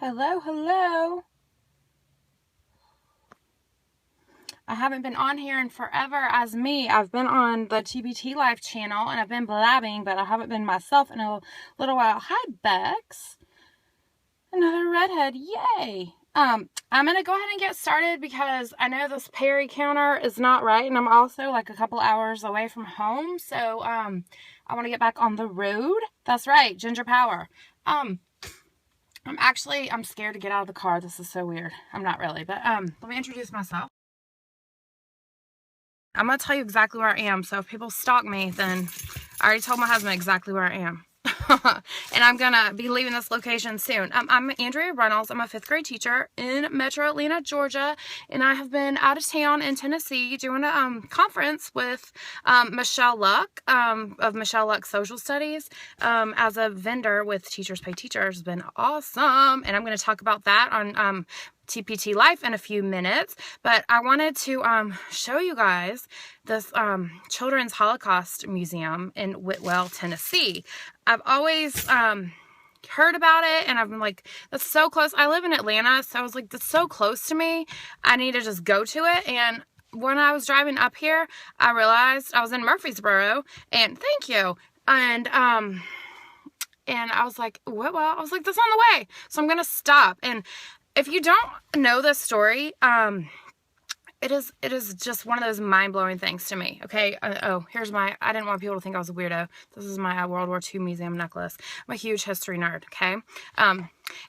Hello, hello. I haven't been on here in forever as me. I've been on the TBT Life channel and I've been blabbing, but I haven't been myself in a little while. Hi, Bex. Another redhead. Yay. I'm going to go ahead and get started because I know this Perry counter is not right. And I'm also like a couple hours away from home. So, I want to get back on the road. That's right. Ginger Power. I'm scared to get out of the car. This is so weird. I'm not really, but let me introduce myself. I'm going to tell you exactly where I am. So if people stalk me, then I already told my husband exactly where I am. And I'm going to be leaving this location soon. I'm Andrea Runnels. I'm a 5th grade teacher in Metro Atlanta, Georgia. And I have been out of town in Tennessee doing a conference with Michelle Luck of Michelle Luck Social Studies as a vendor with Teachers Pay Teachers. It's been awesome. And I'm going to talk about that on TPT Life in a few minutes, but I wanted to show you guys this Children's Holocaust Museum in Whitwell, Tennessee. I've always heard about it, and I've been like, that's so close. I live in Atlanta, so I was like, that's so close to me. I need to just go to it. And when I was driving up here, I realized I was in Murfreesboro, and thank you. And I was like, what? Well, I was like, that's on the way, so I'm gonna stop. And if you don't know this story, it is just one of those mind-blowing things to me, okay? Here's my, I didn't want people to think I was a weirdo. This is my World War II museum necklace. I'm a huge history nerd, okay?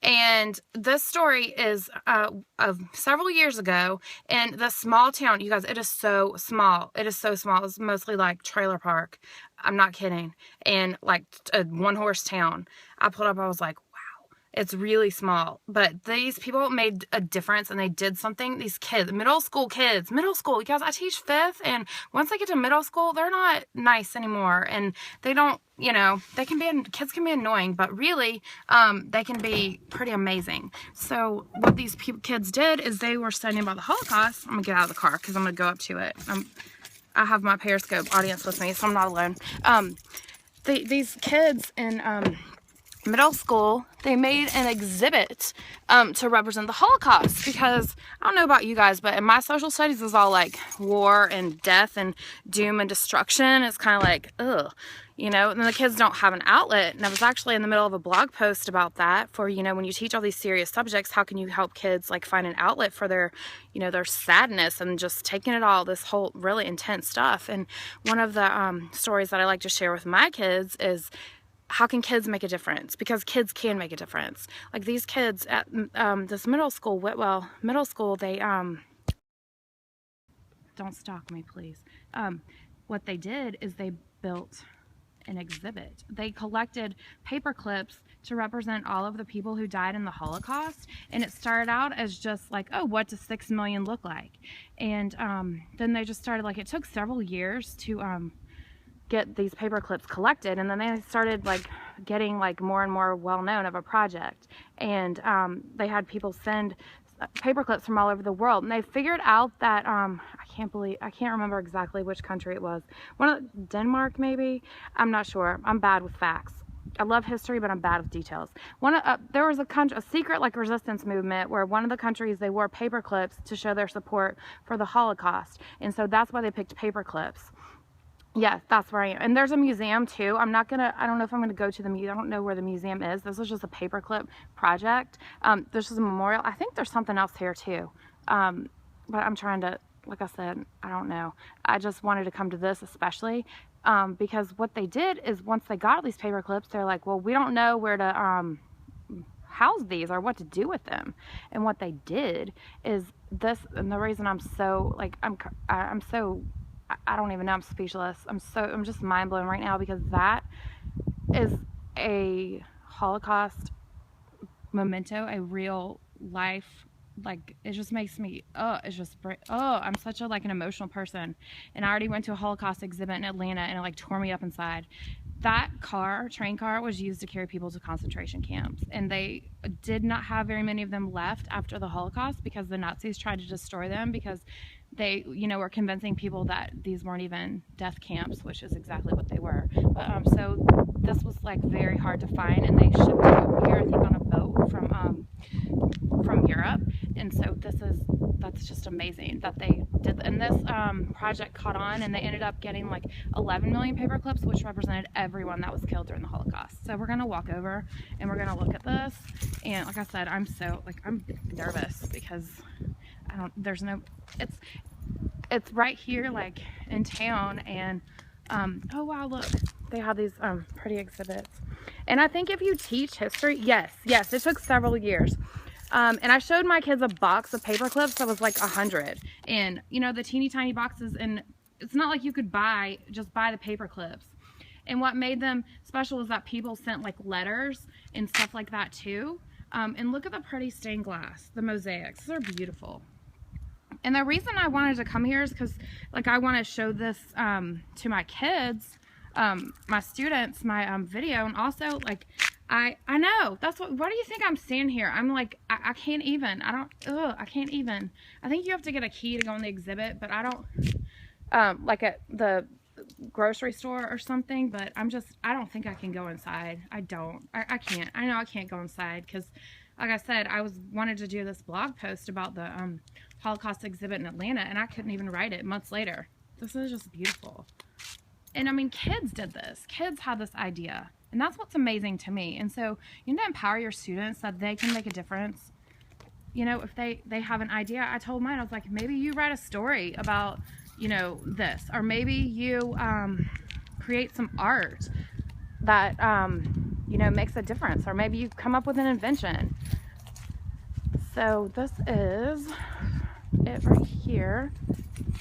And this story is of several years ago in the small town. You guys, it is so small. It is so small. It's mostly like trailer park. I'm not kidding. And like a one-horse town. I pulled up, I was like, it's really small, but these people made a difference and they did something. These kids, middle school, you guys, I teach 5th, and once they get to middle school, they're not nice anymore, and they don't, kids can be annoying, but really, they can be pretty amazing. So what these kids did is they were studying about the Holocaust. I'm gonna get out of the car because I'm gonna go up to it. I have my Periscope audience with me, so I'm not alone. These kids in, middle school, they made an exhibit to represent the Holocaust, because I don't know about you guys, but in my social studies is all like war and death and doom and destruction. It's kind of like, ugh, and the kids don't have an outlet. And I was actually in the middle of a blog post about that for, when you teach all these serious subjects, how can you help kids like find an outlet for their, their sadness and just taking it all, this whole really intense stuff. And one of the stories that I like to share with my kids is, how can kids make a difference? Because kids can make a difference. Like these kids at this middle school, Whitwell Middle School, they, don't stalk me, please. What they did is they built an exhibit. They collected paper clips to represent all of the people who died in the Holocaust. And it started out as just like, oh, what does 6 million look like? And then they just started, like, it took several years to get these paper clips collected, and then they started like getting like more and more well known of a project, and they had people send paper clips from all over the world, and they figured out that I can't remember exactly which country it was, Denmark maybe, I'm not sure, I'm bad with facts. I love history, but I'm bad with details. There was a secret like resistance movement where one of the countries, they wore paper clips to show their support for the Holocaust, and so that's why they picked paper clips. Yes, that's where I am. And there's a museum too. I don't know if I'm going to go to the museum. I don't know where the museum is. This was just a paperclip project. There's just a memorial. I think there's something else here too. But I'm trying to, like I said, I don't know. I just wanted to come to this especially because what they did is once they got these paper clips, they're like, well, we don't know where to house these or what to do with them. And what they did is this, and the reason I'm so, like, I don't even know, I'm speechless. I'm just mind blown right now, because that is a Holocaust memento, a real life, like, it just makes me, I'm such a, like, an emotional person. And I already went to a Holocaust exhibit in Atlanta, and it like tore me up inside. That train car was used to carry people to concentration camps, and they did not have very many of them left after the Holocaust because the Nazis tried to destroy them, because they, were convincing people that these weren't even death camps, which is exactly what they were. But so this was like very hard to find, and they shipped it over here, I think, on a boat from from Europe. And so that's just amazing that they did. And this project caught on, and they ended up getting like 11 million paper clips, which represented everyone that was killed during the Holocaust. So we're gonna walk over and we're gonna look at this. And like I said, I'm nervous because it's right here like in town. And oh wow, look, they have these pretty exhibits. And I think if you teach history, yes, it took several years. And I showed my kids a box of paper clips that was like 100, and you know, the teeny tiny boxes, and it's not like you could just buy the paper clips. And what made them special is that people sent like letters and stuff like that too. And look at the pretty stained glass, the mosaics, they're beautiful. And the reason I wanted to come here is because like I want to show this to my kids, my students, my video. And also like I know that's what do you think I'm seeing here? I'm like I can't even, I can't even. I think you have to get a key to go in the exhibit, but I don't like at the grocery store or something. But I don't think I can go inside. I can't. I know I can't go inside because like I said, I wanted to do this blog post about the Holocaust exhibit in Atlanta, and I couldn't even write it months later. This is just beautiful. And I mean, kids did this. Kids had this idea, and that's what's amazing to me. And so you need to empower your students that they can make a difference. You know, if they have an idea, I told mine, I was like, maybe you write a story about, you know, this, or maybe you create some art that you know, makes a difference, or maybe you come up with an invention. So this is it right here.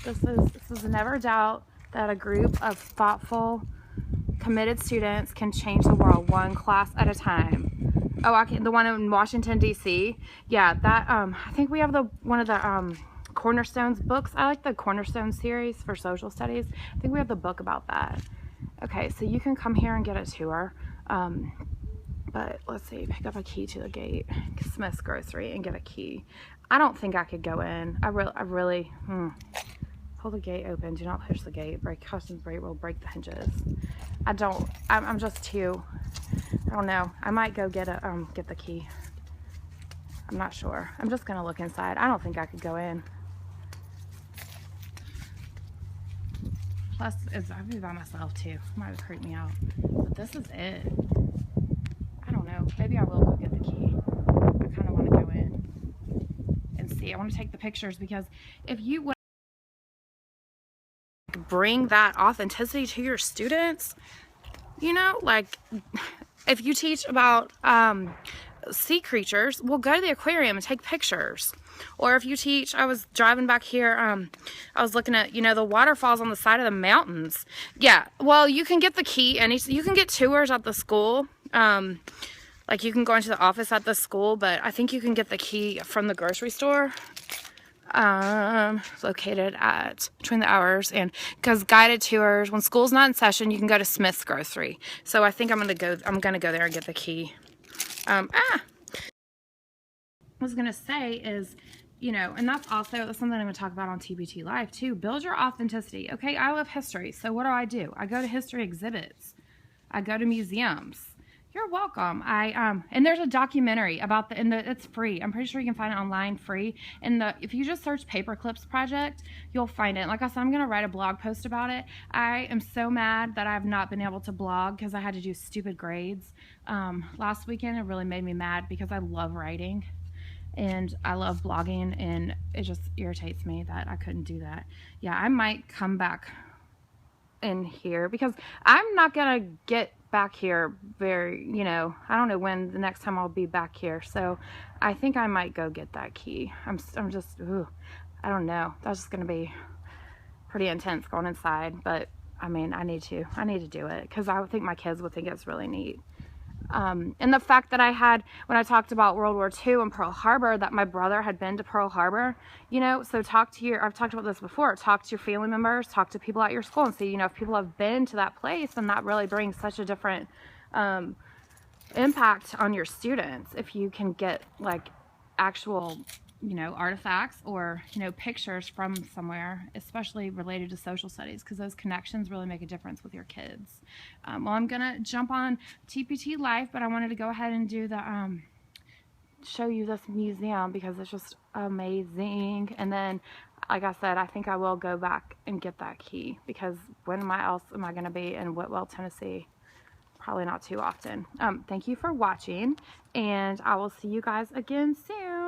This is never doubt that a group of thoughtful, committed students can change the world one class at a time. Oh, the one in Washington D.C. Yeah, that I think we have one of the Cornerstones books. I like the Cornerstone series for social studies. I think we have the book about that. Okay, so you can come here and get a tour. But let's see, pick up a key to the gate, Smith's Grocery, and get a key. I don't think I could go in. I really pull the gate open. Do not push the gate. Customs brake will break the hinges. I'm just too, I don't know. I might go get the key. I'm not sure. I'm just gonna look inside. I don't think I could go in. Plus, I'd be by myself too. It might have creeped me out. But this is it. I don't know. Maybe I will go get the key. I kind of want to go in and see. I want to take the pictures because if you would bring that authenticity to your students, you know, like if you teach about sea creatures, we'll go to the aquarium and take pictures. Or if you teach, I was driving back here, I was looking at, you know, the waterfalls on the side of the mountains. Yeah, well, you can get the key, and you can get tours at the school. Like you can go into the office at the school, but I think you can get the key from the grocery store. Located between the hours, and because guided tours, when school's not in session, you can go to Smith's Grocery. So I think I'm gonna go there and get the key. I was gonna say is, you know, and that's something I'm gonna talk about on TBT Live too. Build your authenticity. Okay, I love history, so what do? I go to history exhibits. I go to museums. You're welcome. And there's a documentary about it's free. I'm pretty sure you can find it online free. And if you just search Paper Clips Project, you'll find it. Like I said, I'm going to write a blog post about it. I am so mad that I've not been able to blog because I had to do stupid grades. Last weekend, it really made me mad because I love writing and I love blogging, and it just irritates me that I couldn't do that. Yeah, I might come back in here because I'm not going to get back here you know, I don't know when the next time I'll be back here, so I think I might go get that key. I'm just I don't know, that's just gonna be pretty intense going inside, but I mean, I need to do it because I think my kids would think it's really neat. And the fact that when I talked about World War II and Pearl Harbor, that my brother had been to Pearl Harbor, you know, so I've talked about this before, talk to your family members, talk to people at your school and see, you know, if people have been to that place, and that really brings such a different impact on your students if you can get like actual, you know, artifacts or, you know, pictures from somewhere, especially related to social studies, because those connections really make a difference with your kids. Well, I'm gonna jump on TPT Live, but I wanted to go ahead and do the show you this museum because it's just amazing. And then, like I said, I think I will go back and get that key, because when else am I going to be in Whitwell, Tennessee? Probably not too often. Thank you for watching, and I will see you guys again soon.